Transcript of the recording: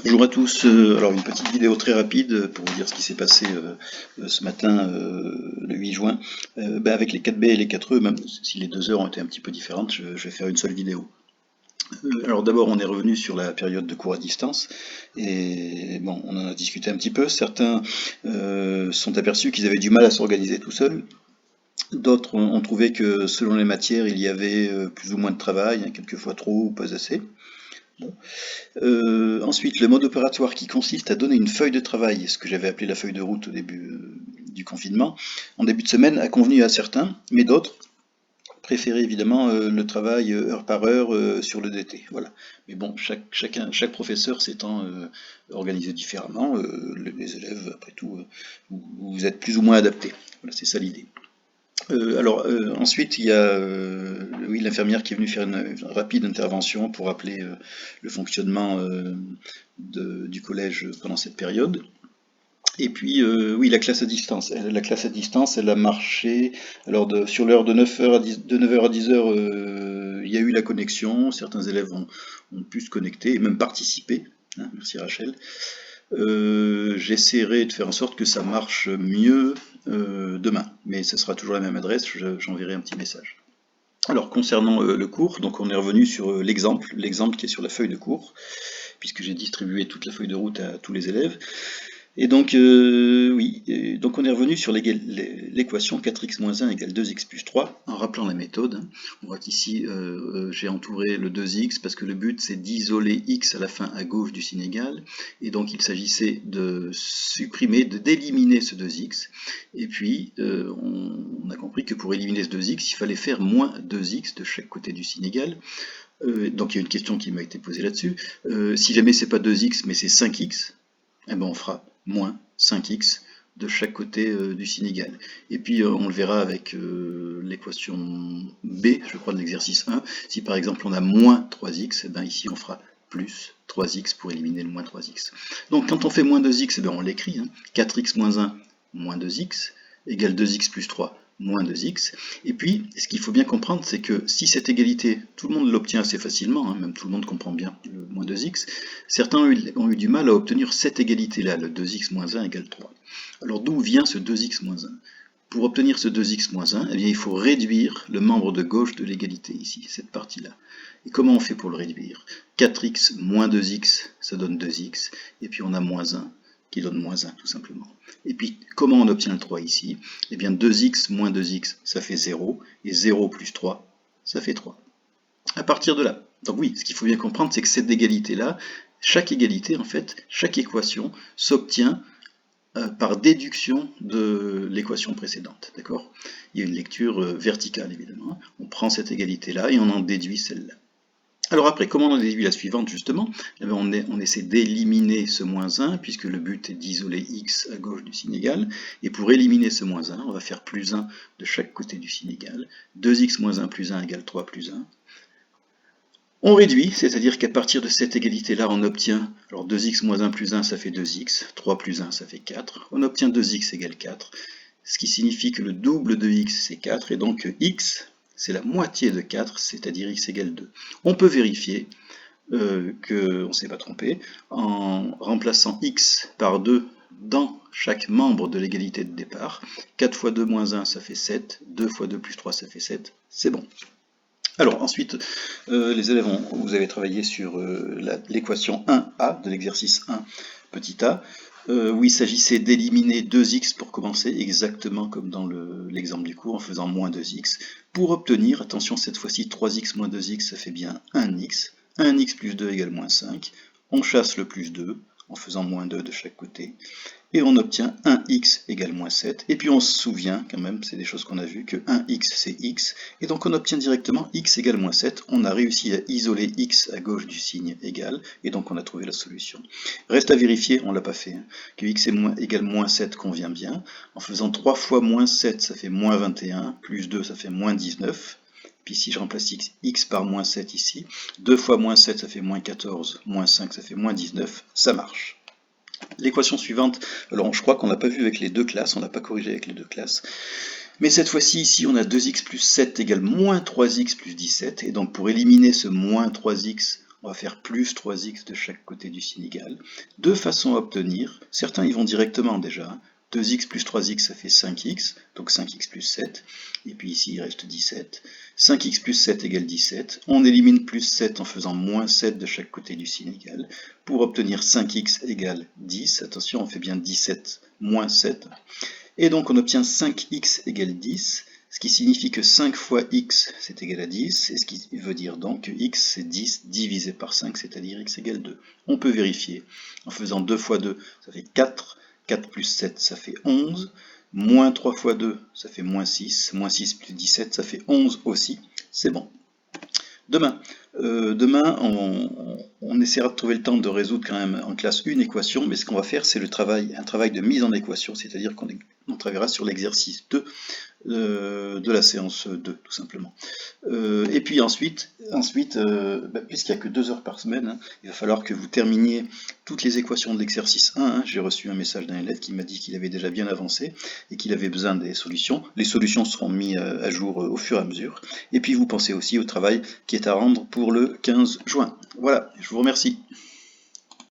Bonjour à tous, alors une petite vidéo très rapide pour vous dire ce qui s'est passé ce matin, le 8 juin. Avec les 4B et les 4E, même si les 2 heures ont été un petit peu différentes, je vais faire une seule vidéo. Alors d'abord on est revenu sur la période de cours à distance, et bon, on en a discuté un petit peu. Certains sont aperçus qu'ils avaient du mal à s'organiser tout seuls. D'autres ont trouvé que selon les matières il y avait plus ou moins de travail, hein, quelquefois trop ou pas assez. Bon. Ensuite, le mode opératoire qui consiste à donner une feuille de travail, ce que j'avais appelé la feuille de route au début du confinement, en début de semaine a convenu à certains, mais d'autres préféraient évidemment le travail heure par heure sur le DT. Voilà. Mais bon, chaque professeur s'étant organisé différemment, les élèves, après tout, vous êtes plus ou moins adaptés. Voilà, c'est ça l'idée. Ensuite, il y a oui, l'infirmière qui est venue faire une rapide intervention pour rappeler le fonctionnement du collège pendant cette période. Et puis, oui, la classe à distance. La classe à distance, elle a marché. Alors, sur l'heure de 9h à 10, de 9h à 10h, il y a eu la connexion. Certains élèves ont pu se connecter et même participer. Hein, merci Rachel. J'essaierai de faire en sorte que ça marche mieux demain, mais ce sera toujours la même adresse, j'enverrai un petit message. Alors concernant le cours, donc on est revenu sur l'exemple qui est sur la feuille de cours, puisque j'ai distribué toute la feuille de route à tous les élèves. Et donc, donc on est revenu sur l'équation 4x-1 égale 2x plus 3, en rappelant la méthode. Hein. On voit qu'ici, j'ai entouré le 2x, parce que le but, c'est d'isoler x à la fin à gauche du signe égal, et donc il s'agissait de supprimer, d'éliminer ce 2x, et puis on a compris que pour éliminer ce 2x, il fallait faire moins 2x de chaque côté du signe égal. Donc il y a une question qui m'a été posée là-dessus. Si jamais c'est pas 2x, mais c'est 5x, eh ben on fera moins 5x de chaque côté du signe égal. Et puis on le verra avec l'équation B, je crois, de l'exercice 1. Si par exemple on a moins 3x, eh ben ici on fera plus 3x pour éliminer le moins 3x. Donc quand on fait moins 2x, eh ben on l'écrit, hein, 4x moins 1 moins 2x égale 2x plus 3 moins 2x. Et puis, ce qu'il faut bien comprendre, c'est que si cette égalité, tout le monde l'obtient assez facilement, hein, même tout le monde comprend bien le moins 2x, certains ont eu du mal à obtenir cette égalité-là, le 2x moins 1 égale 3. Alors d'où vient ce 2x moins 1 ? Pour obtenir ce 2x moins 1, eh bien, il faut réduire le membre de gauche de l'égalité, ici, cette partie-là. Et comment on fait pour le réduire ? 4x moins 2x, ça donne 2x, et puis on a moins 1, qui donne moins 1 tout simplement. Et puis comment on obtient le 3 ici ? Eh bien 2x moins 2x ça fait 0, et 0 plus 3 ça fait 3. À partir de là, donc oui, ce qu'il faut bien comprendre, c'est que cette égalité-là, chaque égalité en fait, chaque équation s'obtient par déduction de l'équation précédente, d'accord ? Il y a une lecture verticale évidemment, on prend cette égalité-là et on en déduit celle-là. Alors après, comment on déduit la suivante justement ? Eh bien, on essaie d'éliminer ce moins 1, puisque le but est d'isoler x à gauche du signe égal. Et pour éliminer ce moins 1, on va faire plus 1 de chaque côté du signe égal. 2x moins 1 plus 1 égale 3 plus 1. On réduit, c'est-à-dire qu'à partir de cette égalité-là, on obtient, alors 2x moins 1 plus 1, ça fait 2x, 3 plus 1, ça fait 4. On obtient 2x égale 4, ce qui signifie que le double de x, c'est 4, et donc x, c'est la moitié de 4, c'est-à-dire x égale 2. On peut vérifier qu'on ne s'est pas trompé en remplaçant x par 2 dans chaque membre de l'égalité de départ. 4 fois 2 moins 1, ça fait 7. 2 fois 2 plus 3, ça fait 7. C'est bon. Alors ensuite, les élèves, vous avez travaillé sur l'équation 1a de l'exercice 1, petit a, où il s'agissait d'éliminer 2x pour commencer, exactement comme dans l'exemple du cours, en faisant moins 2x, pour obtenir, attention cette fois-ci, 3x moins 2x, ça fait bien 1x, 1x plus 2 égale moins 5, on chasse le plus 2, en faisant moins 2 de chaque côté, et on obtient 1x égale moins 7, et puis on se souvient quand même, c'est des choses qu'on a vues, que 1x c'est x, et donc on obtient directement x égale moins 7, on a réussi à isoler x à gauche du signe égal, et donc on a trouvé la solution. Reste à vérifier, on ne l'a pas fait, hein, que x égale moins 7 convient bien, en faisant 3 fois moins 7 ça fait moins 21, plus 2 ça fait moins 19, puis si je remplace x par moins 7 ici, 2 fois moins 7 ça fait moins 14, moins 5 ça fait moins 19, ça marche. L'équation suivante, alors je crois qu'on n'a pas vu avec les deux classes, on n'a pas corrigé avec les deux classes, mais cette fois-ci, ici, on a 2x plus 7 égale moins 3x plus 17, et donc pour éliminer ce moins 3x, on va faire plus 3x de chaque côté du signe égal. Deux façons à obtenir, certains y vont directement déjà. 2x plus 3x, ça fait 5x, donc 5x plus 7, et puis ici il reste 17. 5x plus 7 égale 17, on élimine plus 7 en faisant moins 7 de chaque côté du signe égal, pour obtenir 5x égale 10, attention on fait bien 17 moins 7, et donc on obtient 5x égale 10, ce qui signifie que 5 fois x c'est égal à 10, et ce qui veut dire donc que x c'est 10 divisé par 5, c'est-à-dire x égale 2. On peut vérifier en faisant 2 fois 2, ça fait 4, 4 plus 7 ça fait 11, moins 3 fois 2 ça fait moins 6 plus 17 ça fait 11 aussi, c'est bon. Demain, on essaiera de trouver le temps de résoudre quand même en classe une équation, mais ce qu'on va faire c'est un travail de mise en équation, c'est-à-dire qu'on travaillera sur l'exercice 2 de la séance 2, tout simplement. Et puis ensuite puisqu'il n'y a que 2 heures par semaine, hein, il va falloir que vous terminiez toutes les équations de l'exercice 1. Hein. J'ai reçu un message d'un élève qui m'a dit qu'il avait déjà bien avancé et qu'il avait besoin des solutions. Les solutions seront mises à jour au fur et à mesure. Et puis vous pensez aussi au travail qui est à rendre pour le 15 juin. Voilà, je vous remercie.